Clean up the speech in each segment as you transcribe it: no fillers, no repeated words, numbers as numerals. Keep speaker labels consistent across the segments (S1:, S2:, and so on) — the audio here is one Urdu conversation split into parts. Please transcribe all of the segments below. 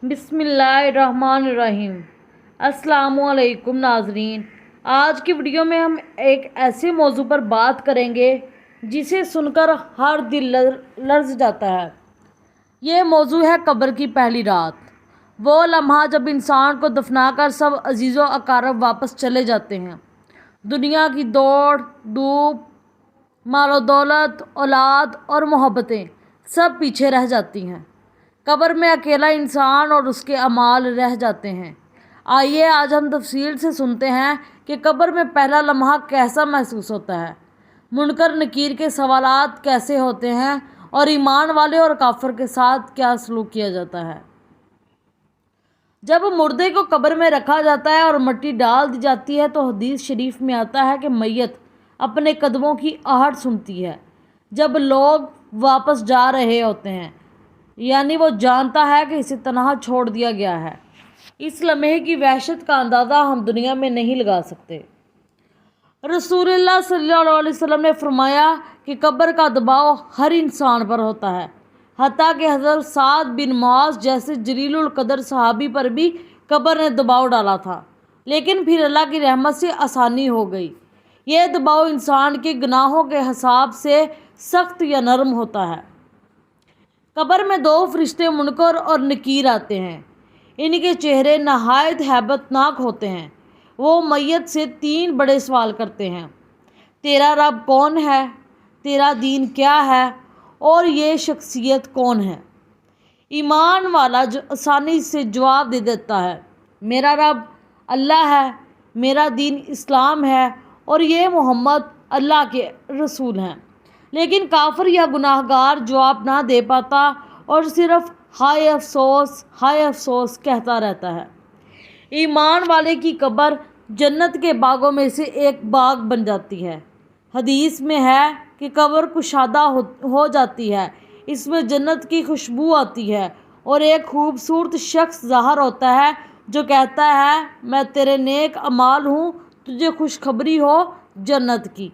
S1: بسم اللہ الرحمن الرحیم۔ السلام علیکم ناظرین، آج کی ویڈیو میں ہم ایک ایسے موضوع پر بات کریں گے جسے سن کر ہر دل لرز جاتا ہے۔ یہ موضوع ہے قبر کی پہلی رات، وہ لمحہ جب انسان کو دفنا کر سب عزیز و اقارب واپس چلے جاتے ہیں۔ دنیا کی دوڑ دھوپ، مال و دولت، اولاد اور محبتیں سب پیچھے رہ جاتی ہیں۔ قبر میں اکیلا انسان اور اس کے اعمال رہ جاتے ہیں۔ آئیے آج ہم تفصیل سے سنتے ہیں کہ قبر میں پہلا لمحہ کیسا محسوس ہوتا ہے، منکر نکیر کے سوالات کیسے ہوتے ہیں اور ایمان والے اور کافر کے ساتھ کیا سلوک کیا جاتا ہے۔ جب مردے کو قبر میں رکھا جاتا ہے اور مٹی ڈال دی جاتی ہے تو حدیث شریف میں آتا ہے کہ میت اپنے قدموں کی آہٹ سنتی ہے جب لوگ واپس جا رہے ہوتے ہیں، یعنی وہ جانتا ہے کہ اسے تنہا چھوڑ دیا گیا ہے۔ اس لمحے کی وحشت کا اندازہ ہم دنیا میں نہیں لگا سکتے۔ رسول اللہ صلی اللہ علیہ وسلم نے فرمایا کہ قبر کا دباؤ ہر انسان پر ہوتا ہے، حتیٰ کہ حضرت سعد بن معاذ جیسے جلیل القدر صحابی پر بھی قبر نے دباؤ ڈالا تھا، لیکن پھر اللہ کی رحمت سے آسانی ہو گئی۔ یہ دباؤ انسان کے گناہوں کے حساب سے سخت یا نرم ہوتا ہے۔ قبر میں دو فرشتے منکر اور نکیر آتے ہیں، ان کے چہرے نہایت ہیبت ناک ہوتے ہیں۔ وہ میت سے تین بڑے سوال کرتے ہیں: تیرا رب کون ہے، تیرا دین کیا ہے، اور یہ شخصیت کون ہے؟ ایمان والا جو آسانی سے جواب دے دیتا ہے: میرا رب اللہ ہے، میرا دین اسلام ہے، اور یہ محمد اللہ کے رسول ہیں۔ لیکن کافر یا گناہ گار جواب نہ دے پاتا اور صرف ہائے افسوس ہائے افسوس کہتا رہتا ہے۔ ایمان والے کی قبر جنت کے باغوں میں سے ایک باغ بن جاتی ہے۔ حدیث میں ہے کہ قبر کشادہ ہو جاتی ہے، اس میں جنت کی خوشبو آتی ہے اور ایک خوبصورت شخص ظاہر ہوتا ہے جو کہتا ہے: میں تیرے نیک اعمال ہوں، تجھے خوشخبری ہو جنت کی۔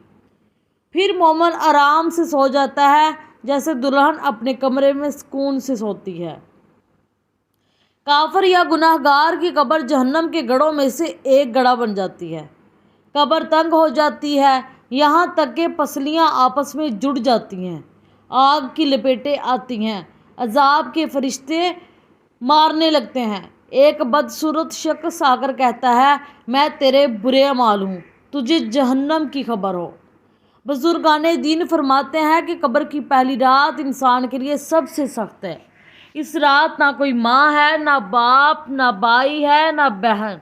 S1: پھر مومن آرام سے سو جاتا ہے جیسے دلہن اپنے کمرے میں سکون سے سوتی ہے۔ کافر یا گناہ گار کی قبر جہنم کے گڑھوں میں سے ایک گڑھا بن جاتی ہے۔ قبر تنگ ہو جاتی ہے، یہاں تک کہ پسلیاں آپس میں جڑ جاتی ہیں، آگ کی لپیٹیں آتی ہیں، عذاب کے فرشتے مارنے لگتے ہیں۔ ایک بدصورت شخص آ کر کہتا ہے: میں تیرے برے اعمال ہوں، تجھے جہنم کی خبر ہو۔ بزرگان دین فرماتے ہیں کہ قبر کی پہلی رات انسان کے لیے سب سے سخت ہے۔ اس رات نہ کوئی ماں ہے، نہ باپ، نہ بھائی ہے، نہ بہن،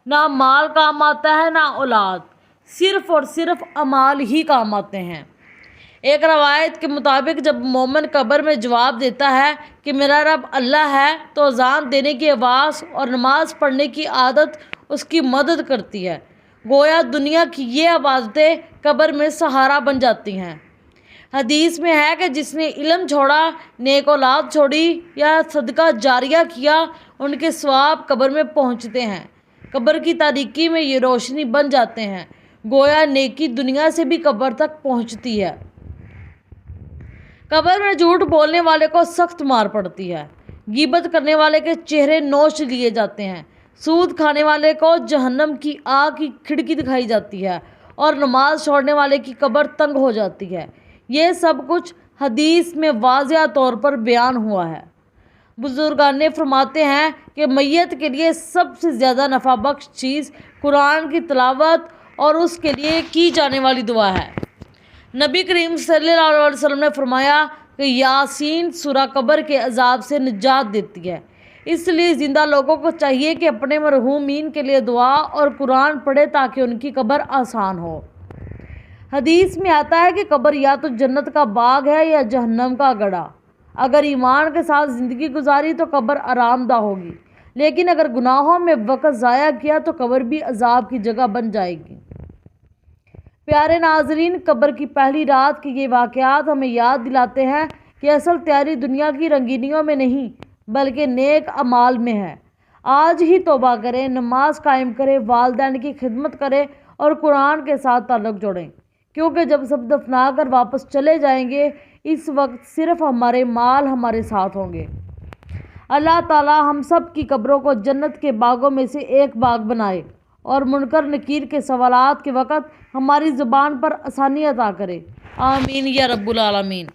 S1: نہ مال کام آتا ہے، نہ اولاد، صرف اور صرف اعمال ہی کام آتے ہیں۔ ایک روایت کے مطابق جب مومن قبر میں جواب دیتا ہے کہ میرا رب اللہ ہے تو اذان دینے کی آواز اور نماز پڑھنے کی عادت اس کی مدد کرتی ہے، گویا دنیا کی یہ عبادتیں قبر میں سہارا بن جاتی ہیں۔ حدیث میں ہے کہ جس نے علم چھوڑا، نیک اولاد چھوڑی یا صدقہ جاریہ کیا، ان کے ثواب قبر میں پہنچتے ہیں، قبر کی تاریکی میں یہ روشنی بن جاتے ہیں، گویا نیکی دنیا سے بھی قبر تک پہنچتی ہے۔ قبر میں جھوٹ بولنے والے کو سخت مار پڑتی ہے، غیبت کرنے والے کے چہرے نوچ لیے جاتے ہیں، سود کھانے والے کو جہنم کی آگ کی کھڑکی دکھائی جاتی ہے اور نماز چھوڑنے والے کی قبر تنگ ہو جاتی ہے۔ یہ سب کچھ حدیث میں واضح طور پر بیان ہوا ہے۔ بزرگان فرماتے ہیں کہ میت کے لیے سب سے زیادہ نفع بخش چیز قرآن کی تلاوت اور اس کے لیے کی جانے والی دعا ہے۔ نبی کریم صلی اللہ علیہ وسلم نے فرمایا کہ یاسین سورہ قبر کے عذاب سے نجات دیتی ہے، اس لیے زندہ لوگوں کو چاہیے کہ اپنے مرحومین کے لیے دعا اور قرآن پڑھے تاکہ ان کی قبر آسان ہو۔ حدیث میں آتا ہے کہ قبر یا تو جنت کا باغ ہے یا جہنم کا گڑھا۔ اگر ایمان کے ساتھ زندگی گزاری تو قبر آرام دہ ہوگی، لیکن اگر گناہوں میں وقت ضائع کیا تو قبر بھی عذاب کی جگہ بن جائے گی۔ پیارے ناظرین، قبر کی پہلی رات کے یہ واقعات ہمیں یاد دلاتے ہیں کہ اصل تیاری دنیا کی رنگینیوں میں نہیں بلکہ نیک اعمال میں ہے۔ آج ہی توبہ کریں، نماز قائم کریں، والدین کی خدمت کریں اور قرآن کے ساتھ تعلق جوڑیں، کیونکہ جب سب دفنا کر واپس چلے جائیں گے اس وقت صرف ہمارے مال ہمارے ساتھ ہوں گے۔ اللہ تعالی ہم سب کی قبروں کو جنت کے باغوں میں سے ایک باغ بنائے اور منکر نکیر کے سوالات کے وقت ہماری زبان پر آسانی عطا کرے، آمین یا رب العالمین۔